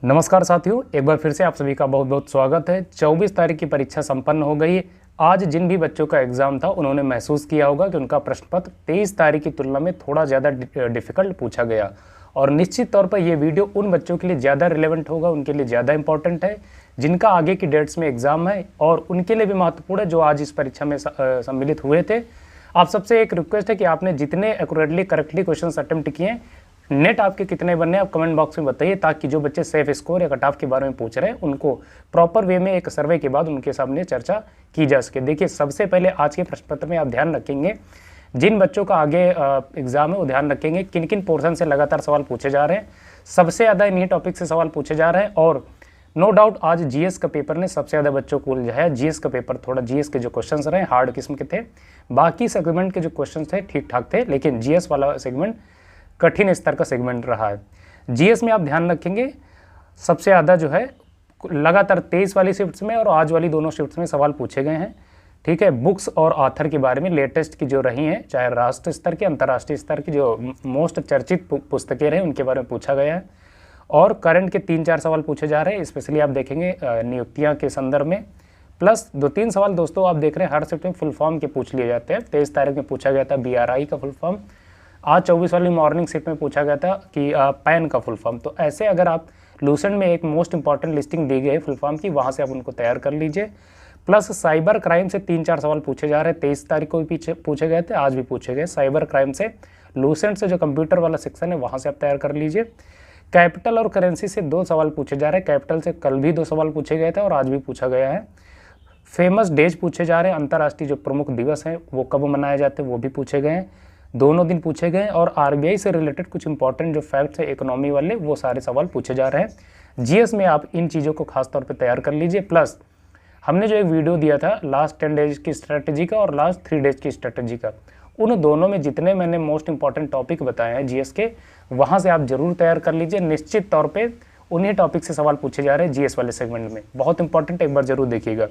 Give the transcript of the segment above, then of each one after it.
नमस्कार साथियों, एक बार फिर से आप सभी का बहुत बहुत स्वागत है। 24 तारीख की परीक्षा संपन्न हो गई। आज जिन भी बच्चों का एग्जाम था उन्होंने महसूस किया होगा कि उनका प्रश्न पत्र 23 तारीख की तुलना में थोड़ा ज़्यादा डिफिकल्ट पूछा गया और निश्चित तौर पर यह वीडियो उन बच्चों के लिए ज़्यादा रिलेवेंट होगा, उनके लिए ज़्यादा इंपॉर्टेंट है जिनका आगे की डेट्स में एग्जाम है और उनके लिए भी महत्वपूर्ण है जो आज इस परीक्षा में सम्मिलित हुए थे। आप सबसे एक रिक्वेस्ट है कि आपने जितने एक्यूरेटली करेक्टली क्वेश्चन अटेम्प्ट किए, नेट आपके कितने बनने आप कमेंट बॉक्स में बताइए, ताकि जो बच्चे सेफ स्कोर या कट ऑफ के बारे में पूछ रहे हैं उनको प्रॉपर वे में एक सर्वे के बाद उनके सामने चर्चा की जा सके। देखिए, सबसे पहले आज के प्रश्न पत्र में आप ध्यान रखेंगे, जिन बच्चों का आगे एग्जाम है वो ध्यान रखेंगे किन किन पोर्शन से लगातार सवाल पूछे जा रहे हैं। सबसे ज़्यादा इन्हीं टॉपिक से सवाल पूछे जा रहे हैं और नो डाउट आज जीएस का पेपर ने सबसे ज़्यादा बच्चों को उलझाया। जीएस का पेपर थोड़ा जीएस के जो क्वेश्चन रहे हार्ड किस्म के थे, बाकी सेगमेंट के जो क्वेश्चन थे ठीक ठाक थे, लेकिन जीएस वाला सेगमेंट कठिन स्तर का सेगमेंट रहा है। जीएस में आप ध्यान रखेंगे सबसे ज़्यादा जो है लगातार 23 वाली शिफ्ट्स में और आज वाली दोनों शिफ्ट्स में सवाल पूछे गए हैं। ठीक है, बुक्स और ऑथर के बारे में लेटेस्ट की जो रही हैं, चाहे राष्ट्र स्तर की अंतर्राष्ट्रीय स्तर की जो मोस्ट चर्चित पुस्तकें रही उनके बारे में पूछा गया है और करंट के 3-4 सवाल पूछे जा रहे हैं। स्पेशली आप देखेंगे नियुक्तियाँ के संदर्भ में, प्लस 2-3 सवाल दोस्तों आप देख रहे हैं हर शिफ्ट में फुल फॉर्म के पूछ लिए जाते हैं। 23 तारीख में पूछा गया था BRI का फुल फॉर्म, आज 24 वाली मॉर्निंग शिफ्ट में पूछा गया था कि पैन का फुल फॉर्म। तो ऐसे अगर आप लूसेंट में एक मोस्ट इंपॉर्टेंट लिस्टिंग दी गई है फुल फॉर्म की, वहाँ से आप उनको तैयार कर लीजिए। प्लस साइबर क्राइम से 3-4 सवाल पूछे जा रहे हैं। 23 तारीख को भी पीछे पूछे गए थे, आज भी पूछे गए। साइबर क्राइम से लूसेंट से जो कंप्यूटर वाला सेक्शन है वहाँ से आप तैयार कर लीजिए। कैपिटल और करेंसी से 2 सवाल पूछे जा रहे हैं। कैपिटल से कल भी 2 सवाल पूछे गए थे और आज भी पूछा गया है। फेमस डेज पूछे जा रहे हैं, अंतर्राष्ट्रीय जो प्रमुख दिवस हैं वो कब मनाए जाते हैं वो भी पूछे गए हैं, दोनों दिन पूछे गए। और आरबीआई से रिलेटेड कुछ इंपॉर्टेंट जो फैक्ट्स है इकोनॉमी वाले वो सारे सवाल पूछे जा रहे हैं। जीएस में आप इन चीज़ों को खास तौर पे तैयार कर लीजिए। प्लस हमने जो एक वीडियो दिया था लास्ट 10 डेज की स्ट्रेटजी का और लास्ट 3 डेज की स्ट्रेटजी का, उन दोनों में जितने मैंने मोस्ट इंपॉर्टेंट टॉपिक बताए हैं जीएस के, वहाँ से आप जरूर तैयार कर लीजिए। निश्चित तौर पर उन्हीं टॉपिक से सवाल पूछे जा रहे हैं जीएस वाले सेगमेंट में, बहुत इंपॉर्टेंट, एक बार जरूर देखिएगा।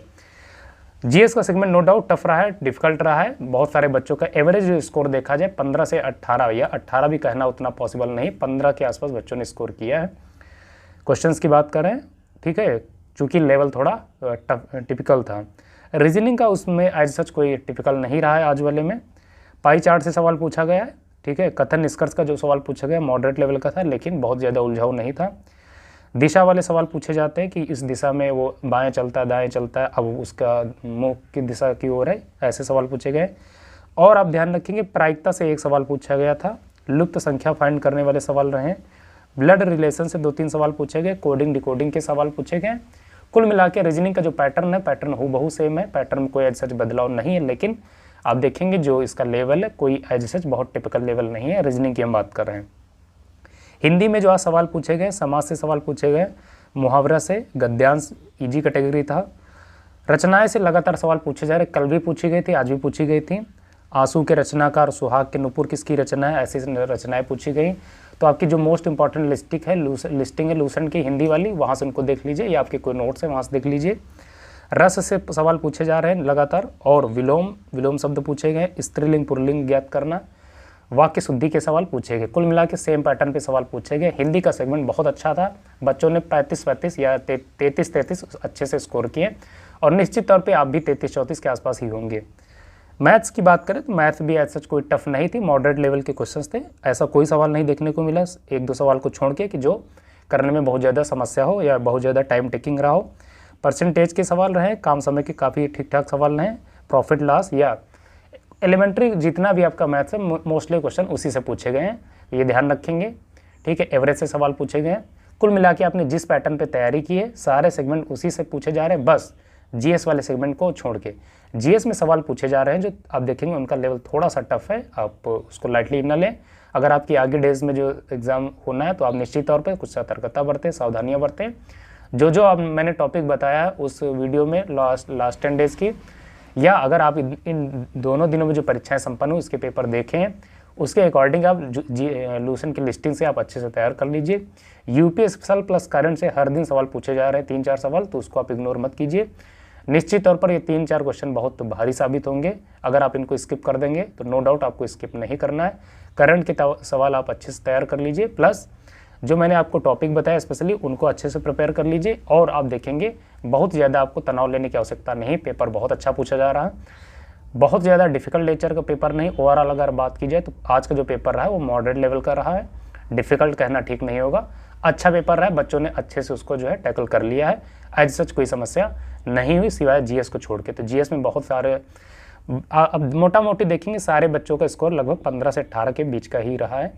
जीएस का सेगमेंट नो डाउट टफ रहा है, डिफिकल्ट रहा है। बहुत सारे बच्चों का एवरेज स्कोर देखा जाए 15 से 18 या 18 भी कहना उतना पॉसिबल नहीं, 15 के आसपास बच्चों ने स्कोर किया है। क्वेश्चंस की बात करें, ठीक है, चूंकि लेवल थोड़ा टिपिकल था। रीजनिंग का उसमें एज सच कोई टिपिकल नहीं रहा है आज वाले में। पाई चार्ट से सवाल पूछा गया है, ठीक है। कथन निष्कर्ष का जो सवाल पूछा गया मॉडरेट लेवल का था, लेकिन बहुत ज़्यादा उलझाऊ नहीं था। दिशा वाले सवाल पूछे जाते हैं कि इस दिशा में वो बाएं चलता है दाएं चलता है, अब उसका मुख की दिशा की ओर है, ऐसे सवाल पूछे गए। और आप ध्यान रखेंगे प्रायिकता से 1 सवाल पूछा गया था। लुप्त संख्या फाइंड करने वाले सवाल रहे। ब्लड रिलेशन से 2-3 सवाल पूछे गए। कोडिंग डिकोडिंग के सवाल पूछे गए। कुल मिला के रीजनिंग का जो पैटर्न है, पैटर्न हूबहू सेम है, पैटर्न में कोई एज सच बदलाव नहीं है, लेकिन आप देखेंगे जो इसका लेवल है कोई एज सच बहुत टिपिकल लेवल नहीं है। रीजनिंग की हम बात कर रहे हैं। हिंदी में जो आज सवाल पूछे गए, समाज से सवाल पूछे गए, मुहावरा से, गद्यांश इजी कैटेगरी था। रचनाएं से लगातार सवाल पूछे जा रहे, कल भी पूछी गई थी, आज भी पूछी गई थी। आंसू के रचनाकार, सुहाग के नुपुर किसकी रचना है, ऐसी रचनाएं पूछी गई। तो आपकी जो मोस्ट इंपॉर्टेंट लिस्टिंग है लूसेंट की हिंदी वाली, वहाँ से उनको देख लीजिए, या आपके कोई नोट्स है वहाँ से देख लीजिए। रस से सवाल पूछे जा रहे हैं लगातार और विलोम शब्द पूछे गए, स्त्रीलिंग पुल्लिंग ज्ञात करना, वाक्य शुद्धि के सवाल पूछे गए। कुल मिला के सेम पैटर्न पे सवाल पूछे गए। हिंदी का सेगमेंट बहुत अच्छा था, बच्चों ने 35-35 या 33-33 अच्छे से स्कोर किए और निश्चित तौर पे आप भी 33-34 के आसपास ही होंगे। मैथ्स की बात करें तो मैथ्स भी ऐसा कोई टफ नहीं थी, मॉडरेट लेवल के क्वेश्चंस थे। ऐसा कोई सवाल नहीं देखने को मिला 1-2 सवाल को छोड़ के कि जो करने में बहुत ज़्यादा समस्या हो या बहुत ज़्यादा टाइम टेकिंग रहा हो। परसेंटेज के सवाल रहे, काम समय के काफ़ी ठीक ठाक सवाल रहे। प्रॉफिट लॉस या एलिमेंट्री जितना भी आपका मैथ्स है मोस्टली क्वेश्चन उसी से पूछे गए हैं, ये ध्यान रखेंगे, ठीक है। एवरेज से सवाल पूछे गए हैं। कुल मिला के आपने जिस पैटर्न पे तैयारी की है सारे सेगमेंट उसी से पूछे जा रहे हैं, बस जीएस वाले सेगमेंट को छोड़ के। जीएस में सवाल पूछे जा रहे हैं जो आप देखेंगे उनका लेवल थोड़ा सा टफ है, आप उसको लाइटली न लें। अगर आपकी आगे डेज में जो एग्ज़ाम होना है तो आप निश्चित तौर पर कुछ सतर्कता बरतें, सावधानियाँ बरतें। जो आप मैंने टॉपिक बताया उस वीडियो में लास्ट 10 डेज़ की, या अगर आप इन दोनों दिनों में जो परीक्षाएं संपन्न हुई उसके पेपर देखें, उसके अकॉर्डिंग आप लूसेंट की लिस्टिंग से आप अच्छे से तैयार कर लीजिए। यूपी स्पेशल प्लस करंट से हर दिन सवाल पूछे जा रहे हैं 3-4 सवाल, तो उसको आप इग्नोर मत कीजिए। निश्चित तौर पर ये 3-4 क्वेश्चन बहुत भारी साबित होंगे। अगर आप इनको स्किप कर देंगे तो नो डाउट आपको स्किप नहीं करना है। करंट के सवाल आप अच्छे से तैयार कर लीजिए। प्लस जो मैंने आपको टॉपिक बताया स्पेशली उनको अच्छे से प्रिपेयर कर लीजिए और आप देखेंगे बहुत ज़्यादा आपको तनाव लेने की आवश्यकता नहीं, पेपर बहुत अच्छा पूछा जा रहा है, बहुत ज़्यादा डिफिकल्ट नेचर का पेपर नहीं। ओवरऑल अगर बात की जाए तो आज का जो पेपर रहा है वो मॉडरेट लेवल का रहा है, डिफिकल्ट कहना ठीक नहीं होगा, अच्छा पेपर रहा है, बच्चों ने अच्छे से उसको जो है टैकल कर लिया है, एज सच कोई समस्या नहीं हुई सिवाय जीएस को छोड़ के। तो जीएस में बहुत सारे अब मोटा मोटी देखेंगे सारे बच्चों का स्कोर लगभग 15 से 18 के बीच का ही रहा है,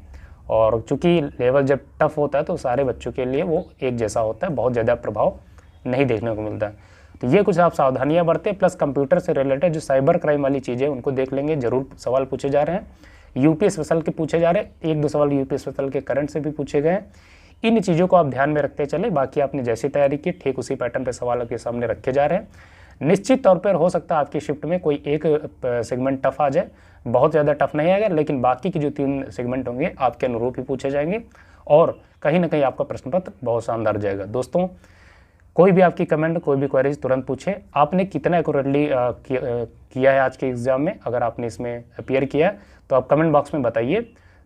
और चूंकि लेवल जब टफ होता है तो सारे बच्चों के लिए वो एक जैसा होता है, बहुत ज़्यादा प्रभाव नहीं देखने को मिलता है। तो ये कुछ आप सावधानियां बरतें, प्लस कंप्यूटर से रिलेटेड जो साइबर क्राइम वाली चीज़ें उनको देख लेंगे, जरूर सवाल पूछे जा रहे हैं, यूपी स्पेशल के पूछे जा रहे हैं, 1-2 सवाल यूपी स्पेशल के करंट से भी पूछे गए हैं। इन चीज़ों को आप ध्यान में रखते चले, बाकी आपने जैसी तैयारी की ठीक उसी पैटर्न पे सवाल आपके सामने रखे जा रहे हैं। निश्चित तौर पर हो सकता है आपकी शिफ्ट में कोई एक सेगमेंट टफ आ जाए, बहुत ज़्यादा टफ नहीं आएगा, लेकिन बाकी के जो 3 सेगमेंट होंगे आपके अनुरूप ही पूछे जाएंगे और कहीं ना कहीं आपका प्रश्न पत्र बहुत शानदार जाएगा। दोस्तों, कोई भी आपकी कमेंट, कोई भी क्वेरीज तुरंत पूछें। आपने कितना एक्यूरेटली किया है आज के एग्जाम में, अगर आपने इसमें अपीयर किया तो आप कमेंट बॉक्स में बताइए,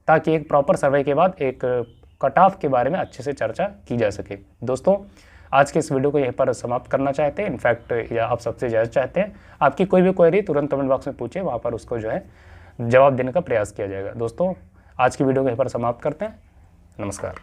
ताकि एक प्रॉपर सर्वे के बाद एक कट ऑफ के बारे में अच्छे से चर्चा की जा सके। दोस्तों, आज के इस वीडियो को यहीं पर समाप्त करना चाहते हैं, इनफैक्ट या आप सबसे इजाज़त चाहते हैं। आपकी कोई भी क्वेरी तुरंत कमेंट बॉक्स में पूछे, वहाँ पर उसको जो है जवाब देने का प्रयास किया जाएगा। दोस्तों, आज की वीडियो को यहीं पर समाप्त करते हैं। नमस्कार।